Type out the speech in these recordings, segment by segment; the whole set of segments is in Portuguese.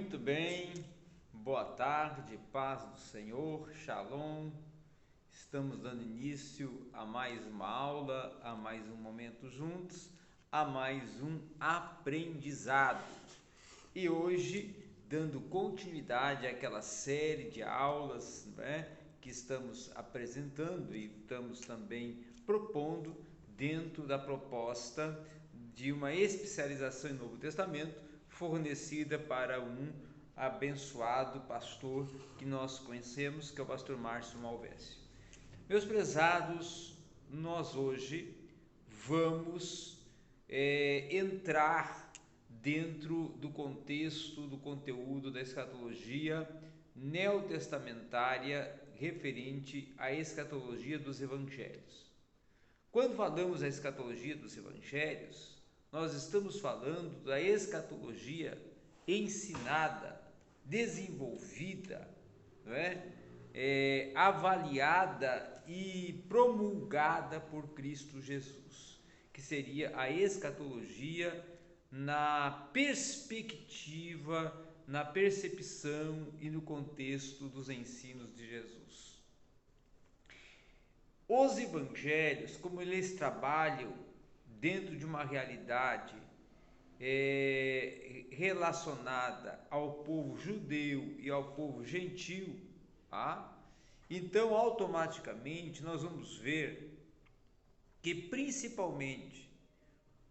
Muito bem, boa tarde, paz do Senhor, Shalom. Estamos dando início a mais uma aula, a mais um momento juntos, a mais um aprendizado. E hoje, dando continuidade àquela série de aulas, que estamos apresentando e estamos também propondo dentro da proposta de uma especialização em Novo Testamento fornecida para um abençoado pastor que nós conhecemos, que é o pastor Márcio Malvécio. Meus prezados, nós hoje vamos entrar dentro do contexto, do conteúdo da escatologia neotestamentária referente à escatologia dos evangelhos. Quando falamos da escatologia dos evangelhos, nós estamos falando da escatologia ensinada, desenvolvida, avaliada e promulgada por Cristo Jesus, que seria a escatologia na perspectiva, na percepção e no contexto dos ensinos de Jesus. Os evangelhos, como eles trabalham dentro de uma realidade relacionada ao povo judeu e ao povo gentil, então automaticamente nós vamos ver que principalmente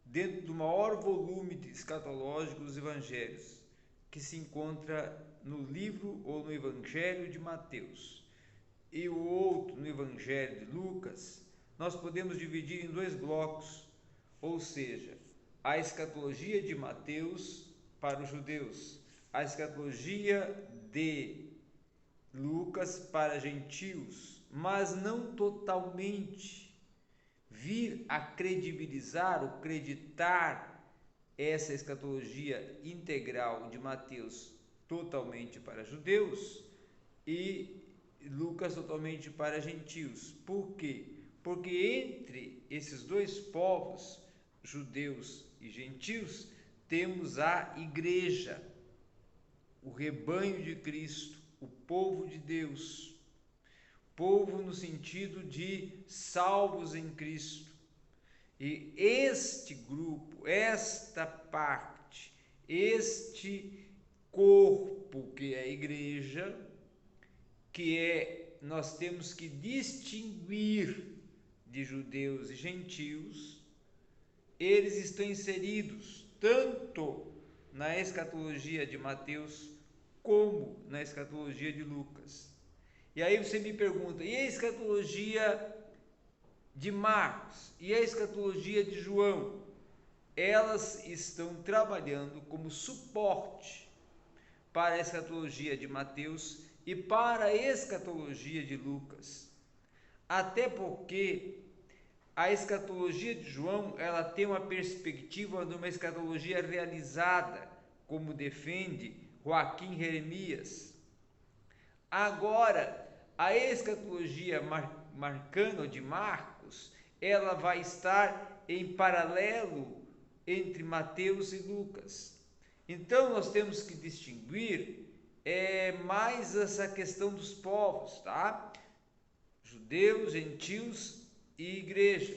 dentro do maior volume escatológico dos evangelhos, que se encontra no livro ou no evangelho de Mateus e o outro no evangelho de Lucas, nós podemos dividir em dois blocos, ou seja, a escatologia de Mateus para os judeus, a escatologia de Lucas para gentios, mas não totalmente vir a credibilizar ou acreditar essa escatologia integral de Mateus totalmente para judeus e Lucas totalmente para gentios. Por quê? Porque entre esses dois povos, judeus e gentios, temos a igreja, o rebanho de Cristo, o povo de Deus, povo no sentido de salvos em Cristo. E este grupo, esta parte, este corpo que é a igreja, nós temos que distinguir de judeus e gentios, eles estão inseridos tanto na escatologia de Mateus como na escatologia de Lucas. E aí você me pergunta, e a escatologia de Marcos? E a escatologia de João? Elas estão trabalhando como suporte para a escatologia de Mateus e para a escatologia de Lucas. Até porque a escatologia de João, ela tem uma perspectiva de uma escatologia realizada, como defende Joaquim Jeremias. Agora, a escatologia marcana de Marcos, ela vai estar em paralelo entre Mateus e Lucas. Então, nós temos que distinguir mais essa questão dos povos, tá? Judeus, gentios e igreja.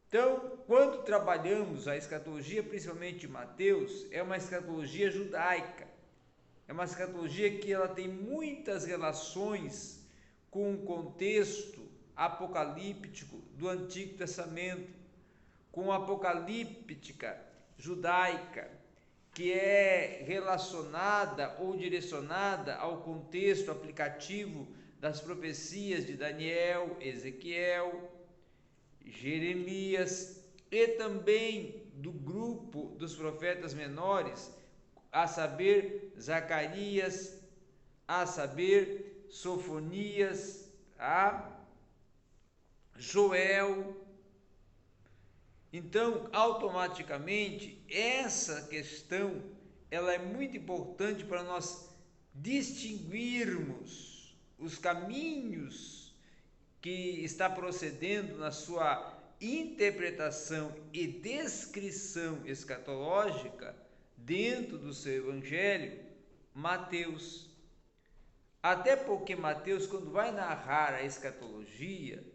Então, quando trabalhamos a escatologia, principalmente de Mateus, é uma escatologia judaica. É uma escatologia que ela tem muitas relações com o contexto apocalíptico do Antigo Testamento, com a apocalíptica judaica, que é relacionada ou direcionada ao contexto aplicativo das profecias de Daniel, Ezequiel, Jeremias e também do grupo dos profetas menores, a saber Zacarias, a saber Sofonias, Joel. Então, automaticamente, essa questão ela é muito importante para nós distinguirmos os caminhos que está procedendo na sua interpretação e descrição escatológica dentro do seu evangelho, Mateus. Até porque Mateus, quando vai narrar a escatologia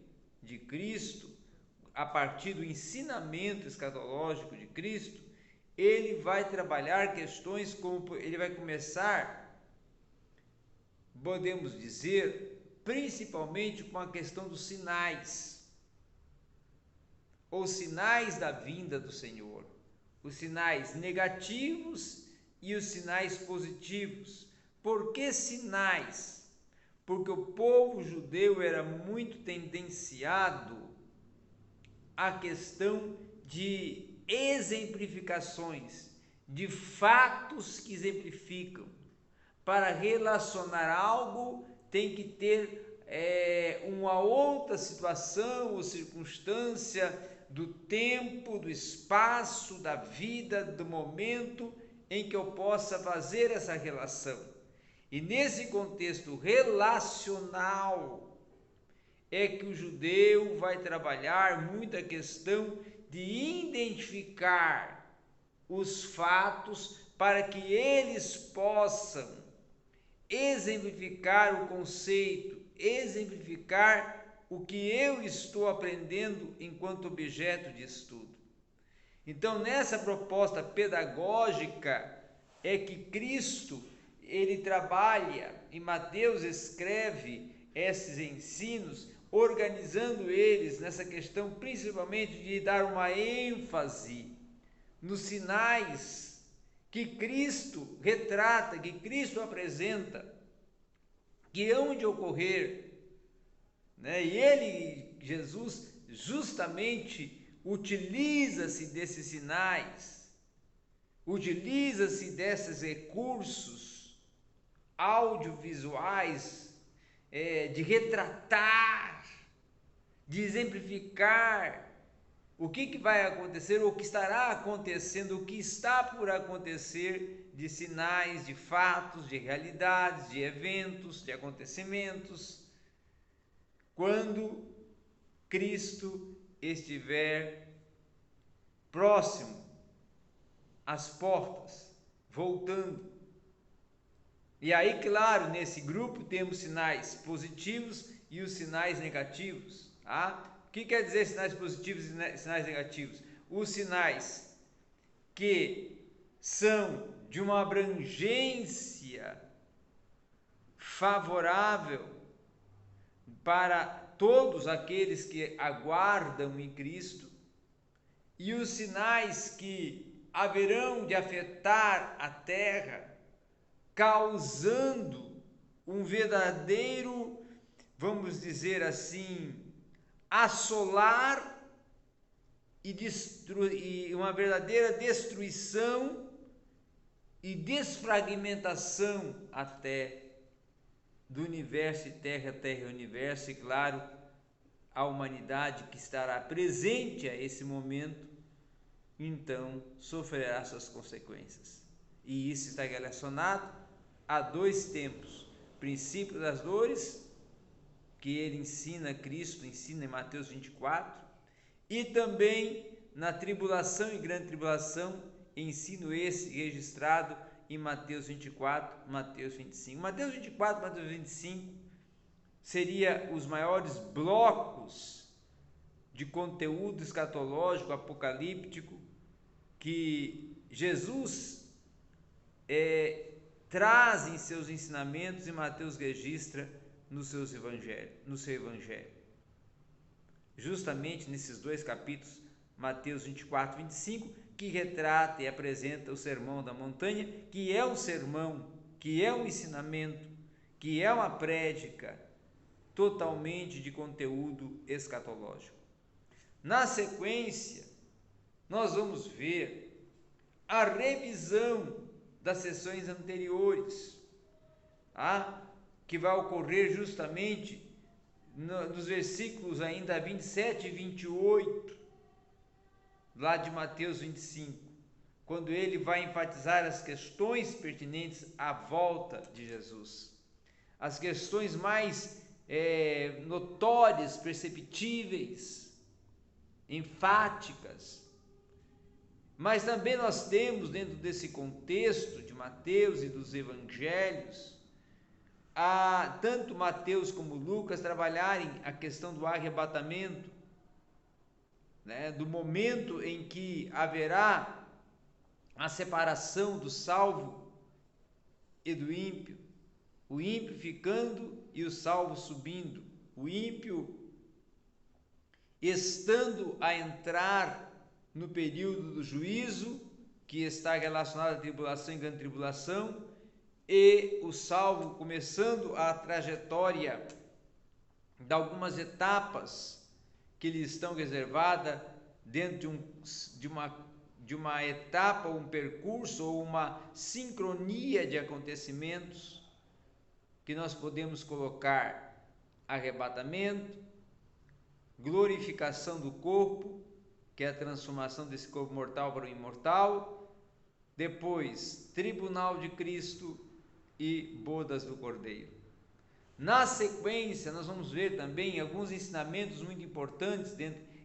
de Cristo, a partir do ensinamento escatológico de Cristo, ele vai trabalhar questões como ele vai começar, podemos dizer, principalmente com a questão dos sinais, os sinais da vinda do Senhor, os sinais negativos e os sinais positivos. Por que sinais? Porque o povo judeu era muito tendenciado à questão de exemplificações, de fatos que exemplificam. Para relacionar algo, tem que ter uma outra situação ou circunstância do tempo, do espaço, da vida, do momento em que eu possa fazer essa relação. E nesse contexto relacional é que o judeu vai trabalhar muito a questão de identificar os fatos para que eles possam exemplificar o conceito, exemplificar o que eu estou aprendendo enquanto objeto de estudo. Então, nessa proposta pedagógica é que Cristo ele trabalha, e Mateus escreve esses ensinos, organizando eles nessa questão principalmente de dar uma ênfase nos sinais que Cristo retrata, que Cristo apresenta, que hão de ocorrer, né? E ele, Jesus, justamente utiliza-se desses sinais, utiliza-se desses recursos audiovisuais, de retratar, de exemplificar o que vai acontecer, o que estará acontecendo, o que está por acontecer, de sinais, de fatos, de realidades, de eventos, de acontecimentos, quando Cristo estiver próximo às portas, voltando. E aí, claro, nesse grupo temos sinais positivos e os sinais negativos. Tá? O que quer dizer sinais positivos e sinais negativos? Os sinais que são de uma abrangência favorável para todos aqueles que aguardam em Cristo, e os sinais que haverão de afetar a terra, causando um verdadeiro, vamos dizer assim, assolar e uma verdadeira destruição e desfragmentação até do universo e terra, terra e universo, e claro, a humanidade que estará presente a esse momento, então sofrerá suas consequências. E isso está relacionado a dois tempos: princípio das dores, que ele ensina, Cristo ensina em Mateus 24, e também na tribulação e grande tribulação, ensino esse registrado em Mateus 24, Mateus 25. Mateus 24, Mateus 25 seria os maiores blocos de conteúdo escatológico, apocalíptico, que Jesus traz em seus ensinamentos, e Mateus registra no seu evangelho. Justamente nesses dois capítulos, Mateus 24 e 25, que retrata e apresenta o Sermão da Montanha, que é um sermão, que é um ensinamento, que é uma prédica totalmente de conteúdo escatológico. Na sequência, nós vamos ver a revisão das sessões anteriores, que vai ocorrer justamente nos versículos ainda 27 e 28, lá de Mateus 25, quando ele vai enfatizar as questões pertinentes à volta de Jesus, as questões mais notórias, perceptíveis, enfáticas, Mas também nós temos, dentro desse contexto de Mateus e dos evangelhos, tanto Mateus como Lucas trabalharem a questão do arrebatamento, né, do momento em que haverá a separação do salvo e do ímpio, o ímpio ficando e o salvo subindo, o ímpio estando a entrar no período do juízo, que está relacionado à tribulação e grande tribulação, e o salvo começando a trajetória de algumas etapas que lhe estão reservadas dentro de uma etapa, um percurso ou uma sincronia de acontecimentos que nós podemos colocar arrebatamento, glorificação do corpo, que é a transformação desse corpo mortal para o imortal, depois tribunal de Cristo e bodas do Cordeiro. Na sequência, nós vamos ver também alguns ensinamentos muito importantes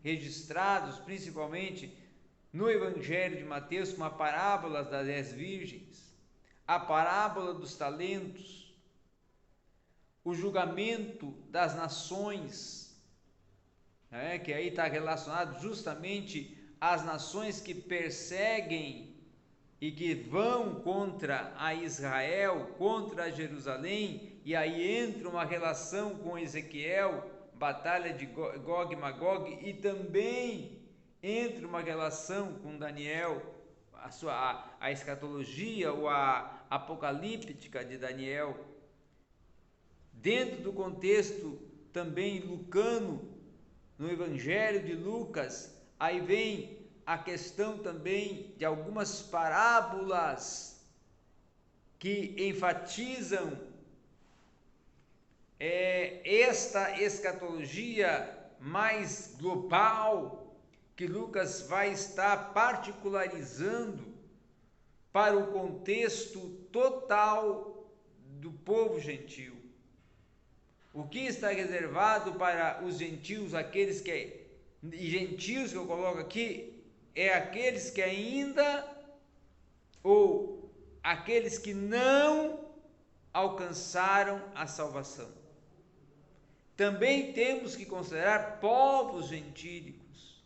registrados principalmente no Evangelho de Mateus, como a parábola das 10 virgens, a parábola dos talentos, o julgamento das nações, que aí está relacionado justamente às nações que perseguem e que vão contra a Israel, contra Jerusalém, e aí entra uma relação com Ezequiel, batalha de Gog e Magog, e também entra uma relação com Daniel, a escatologia ou a apocalíptica de Daniel, dentro do contexto também lucano, no Evangelho de Lucas, aí vem a questão também de algumas parábolas que enfatizam esta escatologia mais global, que Lucas vai estar particularizando para o contexto total do povo gentio. O que está reservado para os gentios, gentios que eu coloco aqui, é aqueles que ainda, ou aqueles que não alcançaram a salvação. Também temos que considerar povos gentílicos,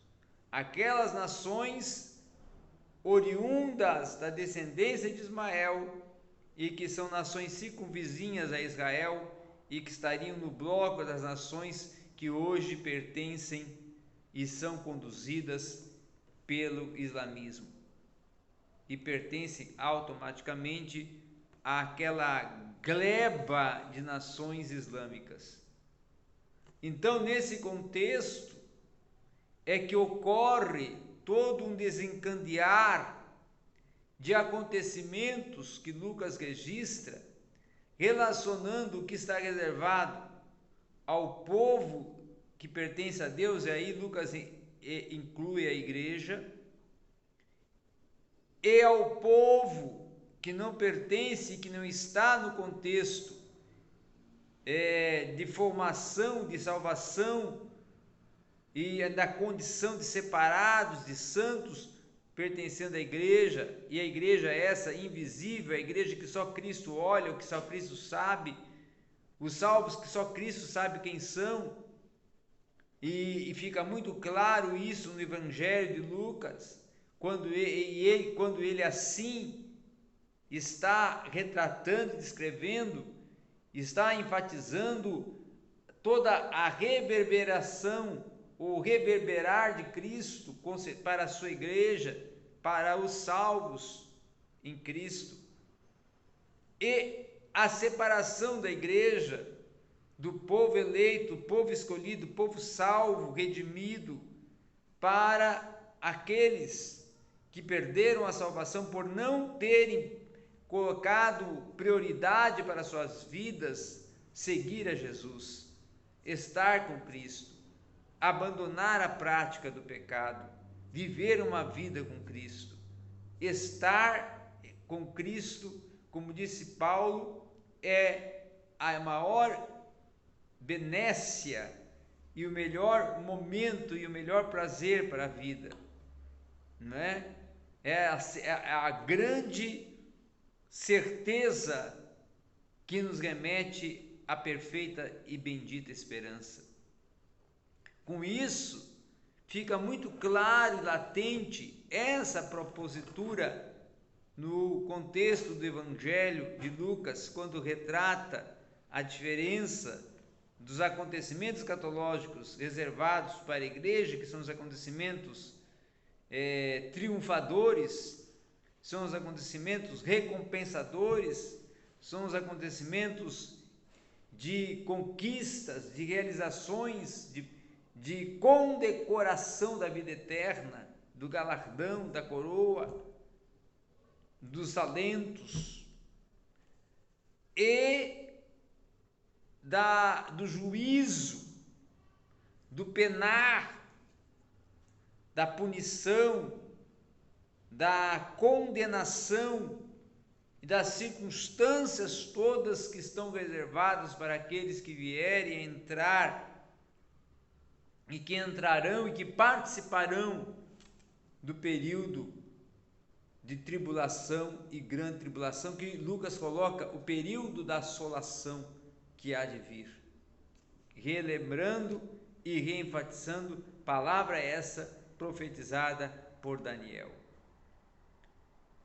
aquelas nações oriundas da descendência de Ismael e que são nações circunvizinhas a Israel e que estariam no bloco das nações que hoje pertencem e são conduzidas pelo islamismo e pertencem automaticamente àquela gleba de nações islâmicas. Então, nesse contexto é que ocorre todo um desencadear de acontecimentos que Lucas registra, relacionando o que está reservado ao povo que pertence a Deus, e aí Lucas inclui a igreja, e ao povo que não pertence, que não está no contexto de formação, de salvação e da condição de separados, de santos, pertencendo à igreja, e a igreja é essa invisível, a igreja que só Cristo olha, o que só Cristo sabe, os salvos que só Cristo sabe quem são, e fica muito claro isso no Evangelho de Lucas, quando ele assim está retratando, descrevendo, está enfatizando toda a reverberação, o reverberar de Cristo para a sua igreja, para os salvos em Cristo, e a separação da igreja, do povo eleito, povo escolhido, povo salvo, redimido, para aqueles que perderam a salvação por não terem colocado prioridade para suas vidas, seguir a Jesus, estar com Cristo, abandonar a prática do pecado, viver uma vida com Cristo, estar com Cristo, como disse Paulo, é a maior benécia e o melhor momento e o melhor prazer para a vida, não é? é a grande certeza que nos remete à perfeita e bendita esperança. Com isso, fica muito claro e latente essa propositura no contexto do Evangelho de Lucas, quando retrata a diferença dos acontecimentos escatológicos reservados para a igreja, que são os acontecimentos triunfadores, são os acontecimentos recompensadores, são os acontecimentos de conquistas, de realizações, de condecoração da vida eterna, do galardão, da coroa, dos talentos e do juízo, do penar, da punição, da condenação e das circunstâncias todas que estão reservadas para aqueles que vierem a entrar e que entrarão e que participarão do período de tribulação e grande tribulação, que Lucas coloca o período da assolação que há de vir, relembrando e reenfatizando palavra essa profetizada por Daniel.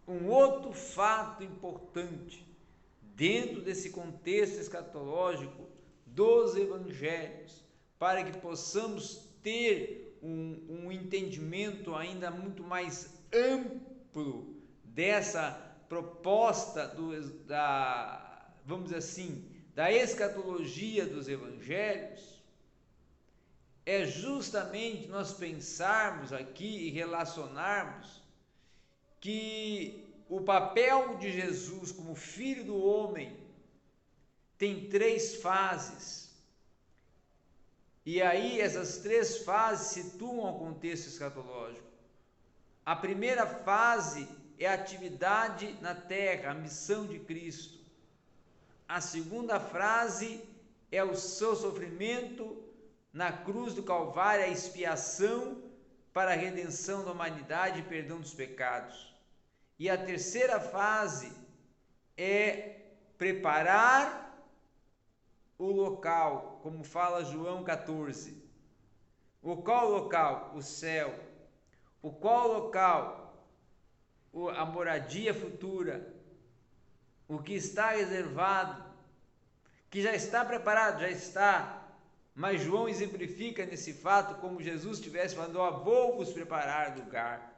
Um outro fato importante dentro desse contexto escatológico dos evangelhos, para que possamos ter um entendimento ainda muito mais amplo dessa proposta vamos dizer assim, da escatologia dos evangelhos, é justamente nós pensarmos aqui e relacionarmos que o papel de Jesus como Filho do Homem tem 3 fases. E aí essas 3 fases situam o contexto escatológico. A primeira fase é a atividade na terra, a missão de Cristo. A segunda fase é o seu sofrimento na cruz do Calvário, a expiação para a redenção da humanidade e perdão dos pecados. E a terceira fase é preparar o local, como fala João 14. O qual local? O céu. O qual local? A moradia futura. O que está reservado, que já está preparado, já está. Mas João exemplifica nesse fato como Jesus estivesse falando: ó, vou vos preparar lugar.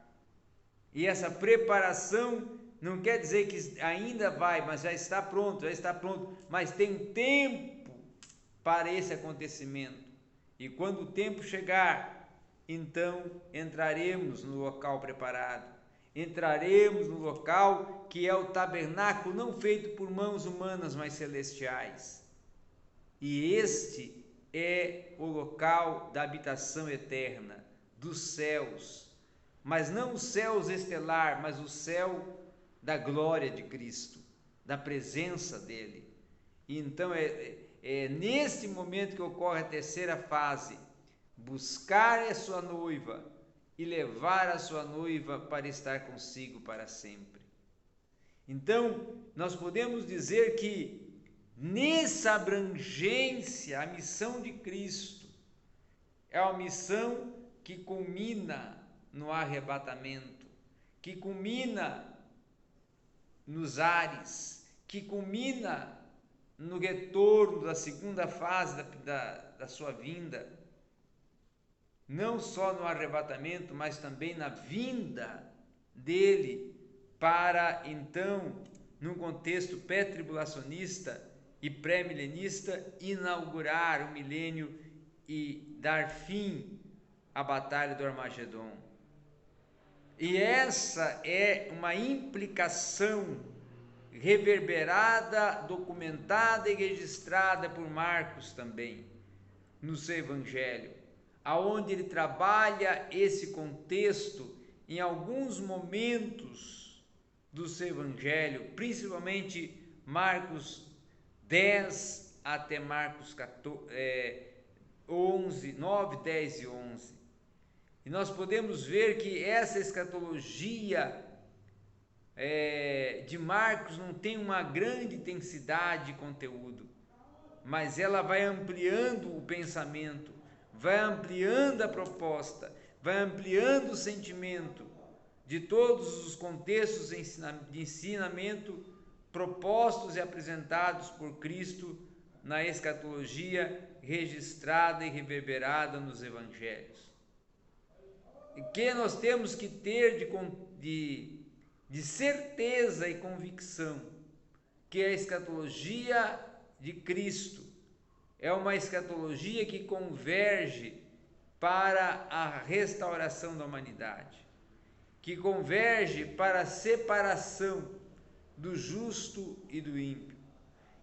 E essa preparação não quer dizer que ainda vai, mas já está pronto, mas tem tempo para esse acontecimento. E quando o tempo chegar, então entraremos no local preparado. Entraremos no local que é o tabernáculo não feito por mãos humanas, mas celestiais. E este é o local da habitação eterna, dos céus, mas não os céus estelar, mas o céu da glória de Cristo, da presença dele. E então é nesse momento que ocorre a terceira fase: buscar a sua noiva e levar a sua noiva para estar consigo para sempre. Então, nós podemos dizer que nessa abrangência, a missão de Cristo é uma missão que culmina no arrebatamento, que culmina nos ares, que culmina no retorno da segunda fase da sua vinda, não só no arrebatamento, mas também na vinda dele para, então, num contexto pré-tribulacionista e pré-milenista, inaugurar o milênio e dar fim à batalha do Armagedon. E essa é uma implicação reverberada, documentada e registrada por Marcos também, no seu evangelho, aonde ele trabalha esse contexto em alguns momentos do seu evangelho, principalmente Marcos 10 até Marcos 11, 9, 10 e 11. E nós podemos ver que essa escatologia de Marcos não tem uma grande intensidade de conteúdo, mas ela vai ampliando o pensamento, vai ampliando a proposta, vai ampliando o sentimento de todos os contextos de ensinamento propostos e apresentados por Cristo na escatologia registrada e reverberada nos evangelhos. E que nós temos que ter de certeza e convicção que a escatologia de Cristo é uma escatologia que converge para a restauração da humanidade, que converge para a separação do justo e do ímpio,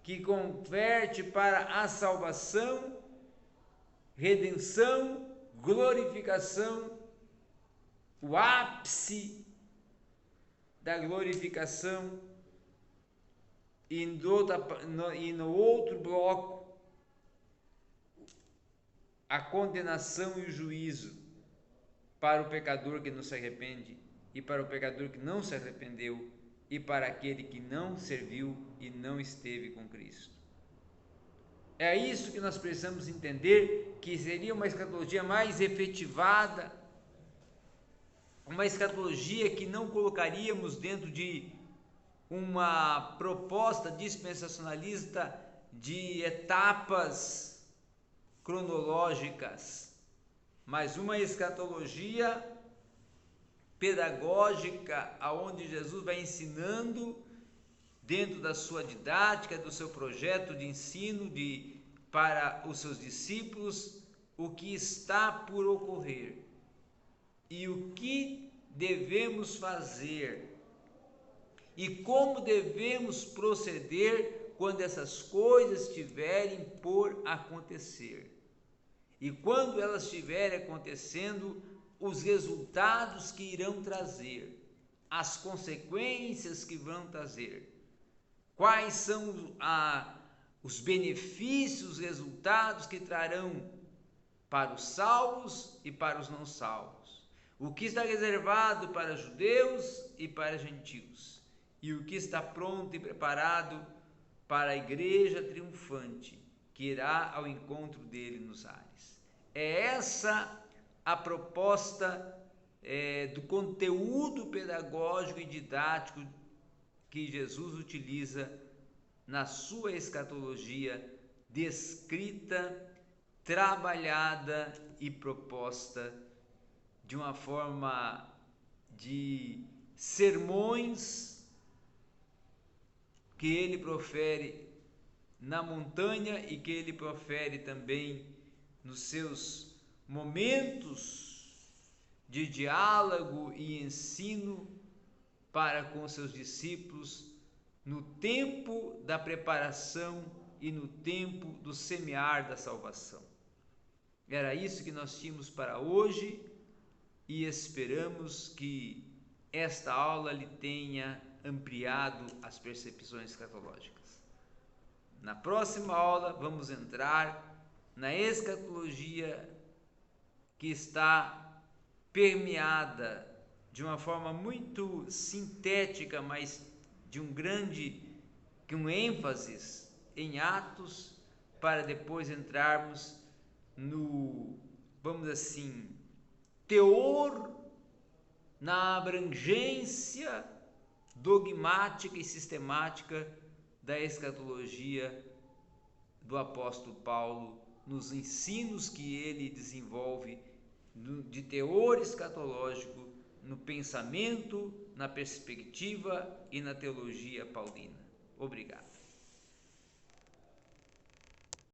que converte para a salvação, redenção, glorificação, o ápice da glorificação, e no outro bloco a condenação e o juízo para o pecador que não se arrepende, e para o pecador que não se arrependeu, e para aquele que não serviu e não esteve com Cristo. É isso que nós precisamos entender, que seria uma escatologia mais efetivada, uma escatologia que não colocaríamos dentro de uma proposta dispensacionalista de etapas cronológicas, mas uma escatologia pedagógica, aonde Jesus vai ensinando dentro da sua didática, do seu projeto de ensino para os seus discípulos, o que está por ocorrer e o que devemos fazer e como devemos proceder quando essas coisas estiverem por acontecer. E quando elas estiverem acontecendo, os resultados que irão trazer, as consequências que vão trazer, quais são os benefícios, os resultados que trarão para os salvos e para os não salvos, o que está reservado para judeus e para gentios, e o que está pronto e preparado para a igreja triunfante, que irá ao encontro dele nos ares. É essa a proposta do conteúdo pedagógico e didático que Jesus utiliza na sua escatologia descrita, trabalhada e proposta de uma forma de sermões que ele profere na montanha e que ele profere também nos seus momentos de diálogo e ensino para com seus discípulos no tempo da preparação e no tempo do semear da salvação. Era isso que nós tínhamos para hoje e esperamos que esta aula lhe tenha ampliado as percepções escatológicas. Na próxima aula vamos entrar na escatologia que está permeada de uma forma muito sintética, mas de um ênfase em Atos, para depois entrarmos no, vamos assim, teor, na abrangência dogmática e sistemática da escatologia do apóstolo Paulo, nos ensinos que ele desenvolve de teor escatológico no pensamento, na perspectiva e na teologia paulina. Obrigado.